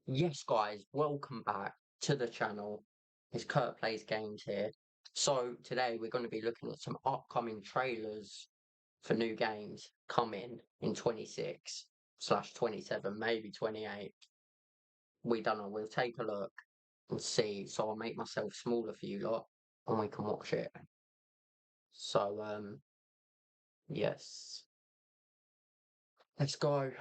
Yes, guys, welcome back to the channel. It's Kurt Plays Games here. So today we're going to be looking at some upcoming trailers for new games coming in 26/27, maybe 28. We don't know. We'll take a look and see. So I'll make myself smaller for you lot, and we can watch it. So yes, let's go.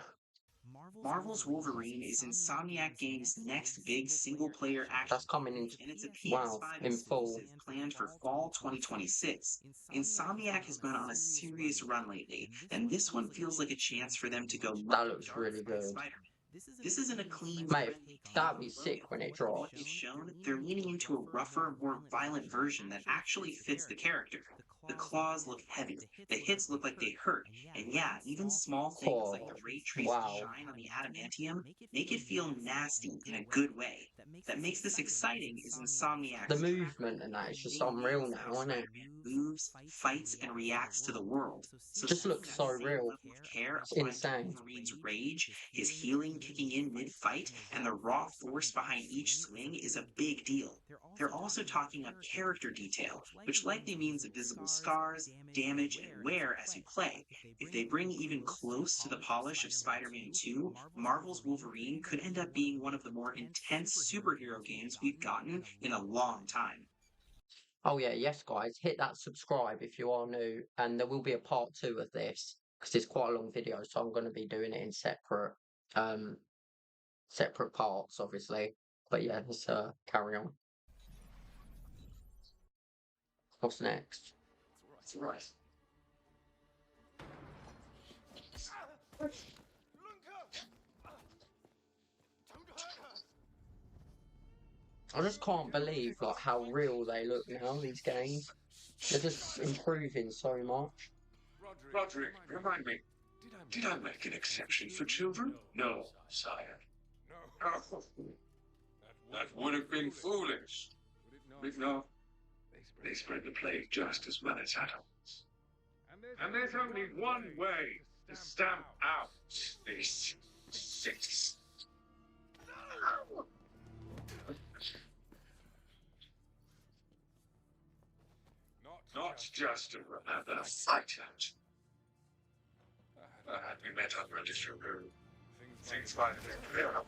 Marvel's Wolverine is Insomniac Games' next big single-player action That's coming in. and it's a Wow, PS5 in full. exclusive planned for fall 2026. Insomniac has been on a serious run lately, and this one feels like a chance for them to go That much looks darker really with good. Spider-Man. This isn't a clean, Mate, friendly that'd take be on sick Logan. when it From what they've drops. shown, they're leaning into a rougher, more violent version that actually fits the character. The claws look heavy, the hits look like they hurt, and yeah, even small things like the Oh, ray traced wow. shine on the adamantium make it feel nasty in a good way. That makes this exciting is The Insomniac's track movement and that is record. just They unreal nails how now, isn't it? Spider-Man moves, fights, and reacts to the world. So Just seeing looks that so same real. level of care It's applied to insane. Wolverine's rage, his healing kicking in mid-fight, and the raw force behind each swing is a big deal. They're also talking up character detail, which likely means visible scars, damage, and wear as you play. If they bring even close to the polish of Spider-Man 2, Marvel's Wolverine could end up being one of the more intense superhero games we've gotten in a long time. Oh yeah, yes guys, hit that subscribe if you are new, and there will be a part 2 of this, because it's quite a long video, so I'm going to be doing it in um, separate parts, obviously. But yeah, let's carry on. What's next? That's right. I just can't believe like how real they look now, these games. They're just improving so much. Roderick, remind me, did I make an exception for children? No, sire. No. That would have been foolish. If not, they spread the plague just as well as adults. And there's only one way to stamp out this sickness. Not just another fight out. Had we met under a different room, things might have been clearer.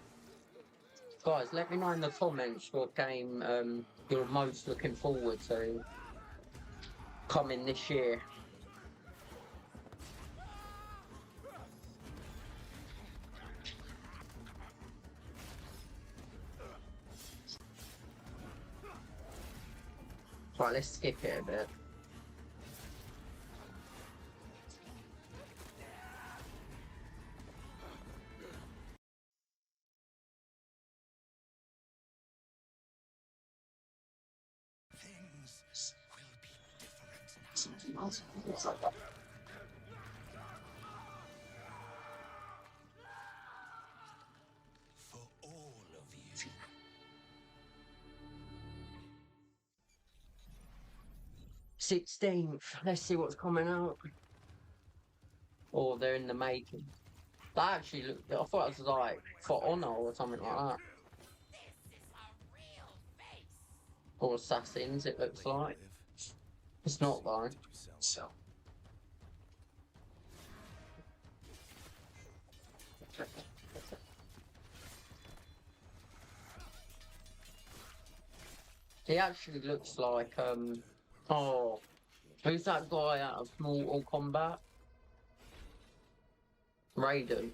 Guys, let me know in the comments what game you're most looking forward to coming this year. Right, let's skip it a bit. Things will be different now. Something else. It's like that. For all of you. 16th. Let's see what's coming out. Or they're in the making. That actually looked. I thought it was like For Honor or something like that. Or Assassins, it looks like. It's not though. So. He actually looks like oh, who's that guy out of Mortal Kombat? Raiden.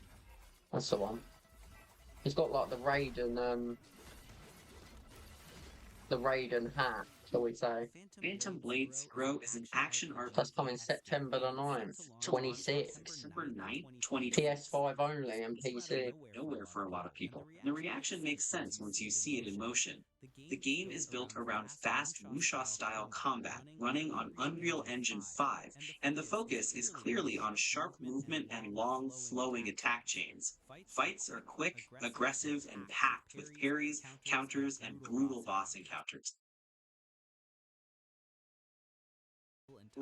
That's the one. He's got like the Raiden hat, shall we say. Phantom Blade Zero is an action RPG That's coming September the 9th, 26. September 9th, 2020. PS5 only and PC. Nowhere for a lot of people. The reaction makes sense once you see it in motion. The game is built around fast wuxia-style combat, running on Unreal Engine 5, and the focus is clearly on sharp movement and long, flowing attack chains. Fights are quick, aggressive, and packed with parries, counters, and brutal boss encounters.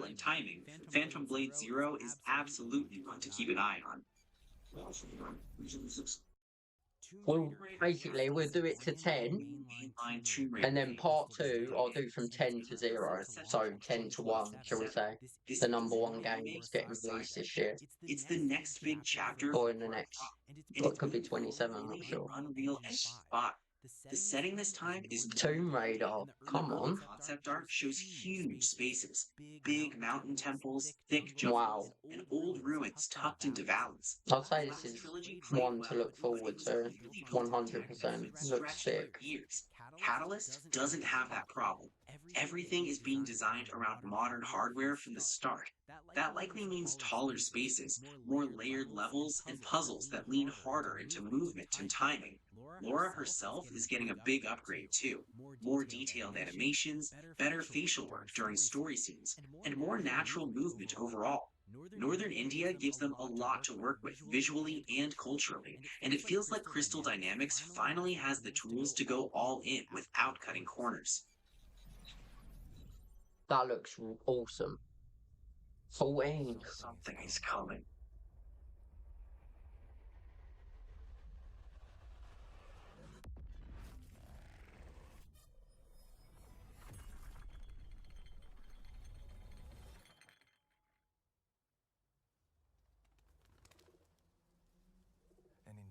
And timing, Phantom Blade Zero is absolutely one to keep an eye on. Well, basically, we'll do it to 10, Mainline Tomb Raider and then game part before this 2, I'll game. do from 10 to 0. So 10 to 1, shall we say. This The number isn't one a game remake that's getting of released Silent this year. It's the next big chapter Or for in the Lara next. Croft, Or and it could be it's 27, I'm not fully in sure. Unreal Engine 5. The setting this time is Tomb Raider, come on. concept art shows huge spaces, big mountain temples, thick Wow. jungles, and old ruins tucked into valleys. I'd say The this last is trilogy played one well, to look but forward it was to. really built in tech 100%. that Looks stretched for sick. years. Catalyst doesn't have that problem. Everything is being designed around modern hardware from the start. That likely means taller spaces, more layered levels, and puzzles that lean harder into movement and timing. Lara herself is getting a big upgrade too. More detailed animations, better facial work during story scenes, and more natural movement overall. Northern India gives them a lot to work with visually and culturally, and it feels like Crystal Dynamics finally has the tools to go all in without cutting corners. That looks awesome. 14. Something is coming.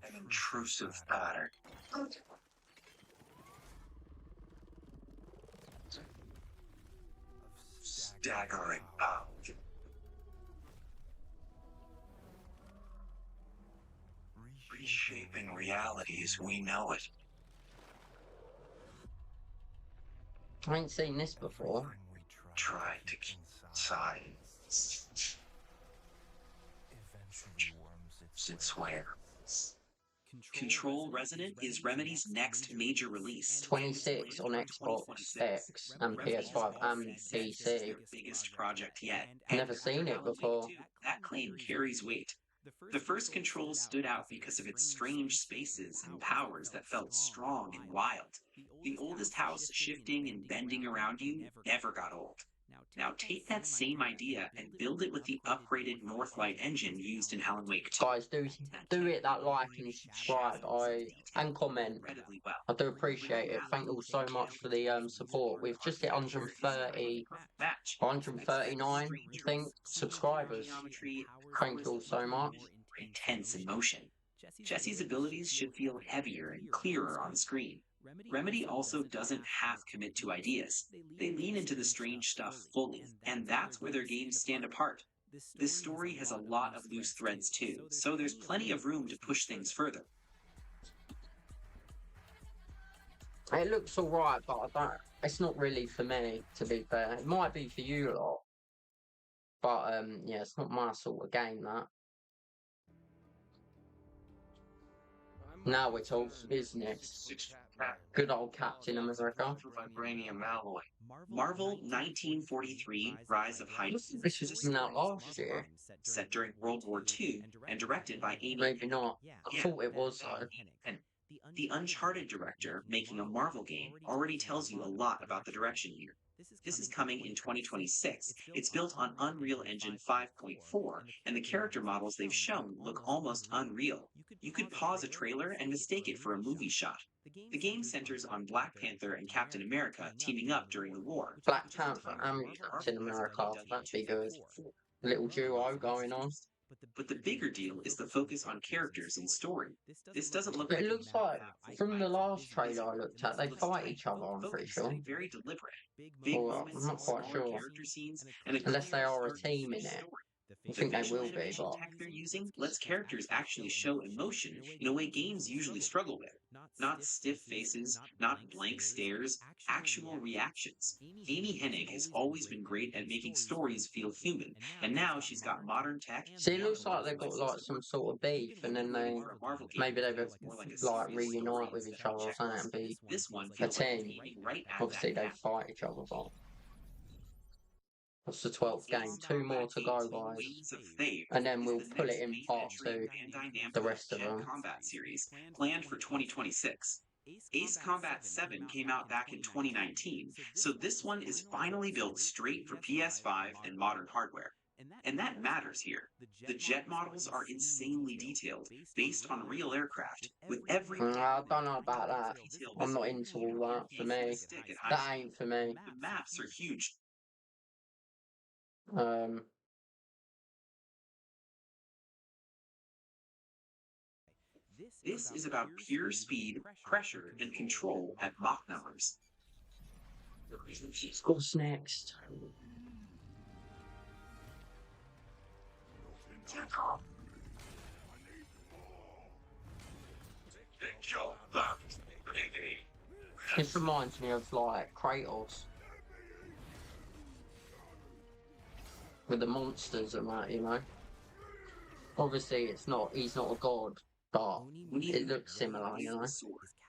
An intrusive pattern. Staggering power. Reshaping reality as we know it. I ain't seen this before. Trying to keep inside. Since where? Control Resonant is Remedy's next major release. 26 on Xbox X and PS5 and PC. Their biggest project yet. Never seen it before. That claim carries weight. The first Control stood out because of its strange spaces and powers that felt strong and wild. The oldest house shifting and bending around you never got old. Now take that same idea and build it with the upgraded Northlight engine used in Alan Wake 2. Guys, do hit that like and subscribe and comment. Incredibly well. I do appreciate it. Thank you all so much for the support. We've just hit 139, I think, subscribers. Thank you all so much. Intense in motion. Jesse's abilities should feel heavier and clearer on screen. Remedy also doesn't half commit to ideas. They lean into the strange stuff fully, and that's where their games stand apart. This story has a lot of loose threads too, so there's plenty of room to push things further. It looks alright, but it's not really for me, to be fair. It might be for you lot. But, yeah, it's not my sort of game, that. Now we're talking business. Good old Captain America. Vibranium alloy. Marvel 1943 Rise of Hydra. This was out last year. Set during World War II and directed by Amy. Maybe not. I thought it was, though. And the Uncharted director making a Marvel game already tells you a lot about the direction here. This is coming in 2026. It's built on Unreal Engine 5.4, and the character models they've shown look almost unreal. You could pause a trailer and mistake it for a movie shot. The game centers on Black Panther and Captain America teaming up during the war. Black Panther and Captain America. That'd be good. Little duo going on. But the bigger deal is the focus on characters and story. This doesn't look It like looks like, from the last trailer I looked at, they fight each other, I'm pretty sure. Very deliberate. Big Well, moments, I'm not quite smaller sure. character scenes, and Unless they clear are a start to team in finish it. story. I think they visual will be, animation but tech they're using lets characters actually show emotion in a way games usually struggle with. Not stiff faces, not blank stares, actual reactions. Amy Hennig has always been great at making stories feel human, and now she's got modern tech. see, it looks like they've got like some sort of beef, and then they maybe they would like reunite with each other or something and be This one a feels like team. it's aiming right at Obviously, that they fight each other, but what's the 12th game? 2 more to go, guys. Wings of Fate And then is we'll the pull next it in main part entry 2, in Bandai Namco's the rest of Jet them. Combat series, planned for 2026. Ace Combat 7 came out back in 2019, so this one is finally built straight for PS5 and modern hardware. And that matters here. The jet models are insanely detailed, based on real aircraft, with every I don't know about that. detail I'm not visible. into all that. For Can't keep me, a stick at high that speed. ain't for me. The maps are huge. This is about pure speed, pressure, and control at Mach numbers. What's next? Take your back, baby. This reminds me of like Kratos with the monsters and that, you know. Obviously, it's not. He's not a god, but it looks similar, you know.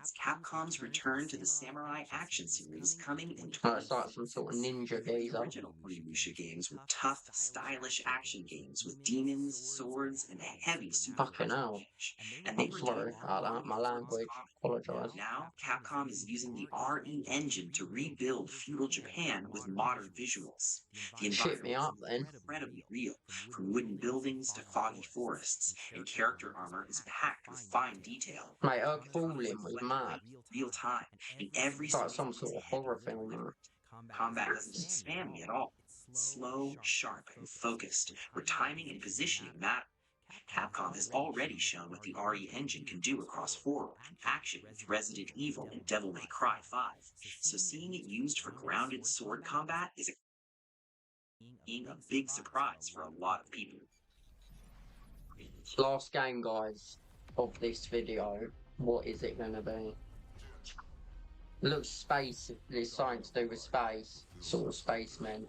It's Capcom's return to the samurai action series coming in It's like some sort of ninja The geezer. original Onimusha games were tough, stylish action games with demons, swords, and heavy super Fucking hell. and they I'm were sorry doing about that. My language. Apologise. Now, Capcom is using the RE engine to rebuild feudal Japan with modern visuals. The Shit me up then. incredibly real, from wooden buildings to foggy forests, and character armor is packed with fine detail. Mate, her falling was mad. Real time, in every It's like some sort of horror film. Man. combat doesn't spam me at all. It's slow, sharp, and focused, where timing and positioning matter. Capcom has already shown what the RE engine can do across horror and action with Resident Evil and Devil May Cry 5, so seeing it used for grounded sword combat is a big surprise for a lot of people. Last game, guys, of this video. What is it going to be? It looks space. There's something to do with space. Sort of spacemen.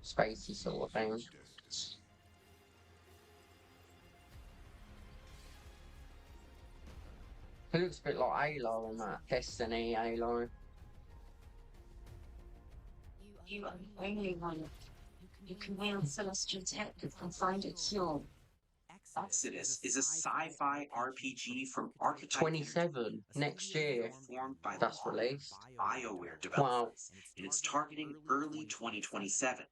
Spacey sort of thing. It looks a bit like Halo and that. Destiny, Halo. You are the only one who can wield celestial tech and find its cure. Exodus is a sci-fi RPG from Archetype 27 next year. formed by That's released. BioWare Wow. developers, and it's targeting early 2027.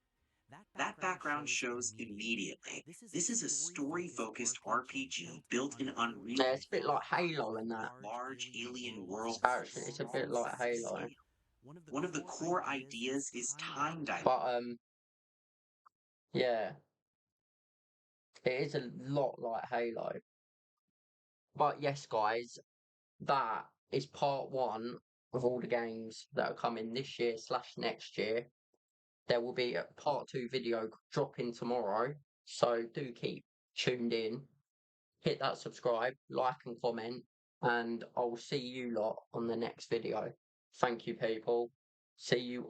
That background shows immediately. This is a story-focused RPG built in Unreal. Yeah, it's a bit like Halo and that. Large alien world. Actually, it's a bit like Halo. One of the core ideas is time dilation. But, yeah. It is a lot like Halo. But yes, guys, that is part 1 of all the games that are coming this year / next year. There will be a part 2 video dropping tomorrow, so do keep tuned in. Hit that subscribe, like and comment, and I'll see you lot on the next video. Thank you, people. See you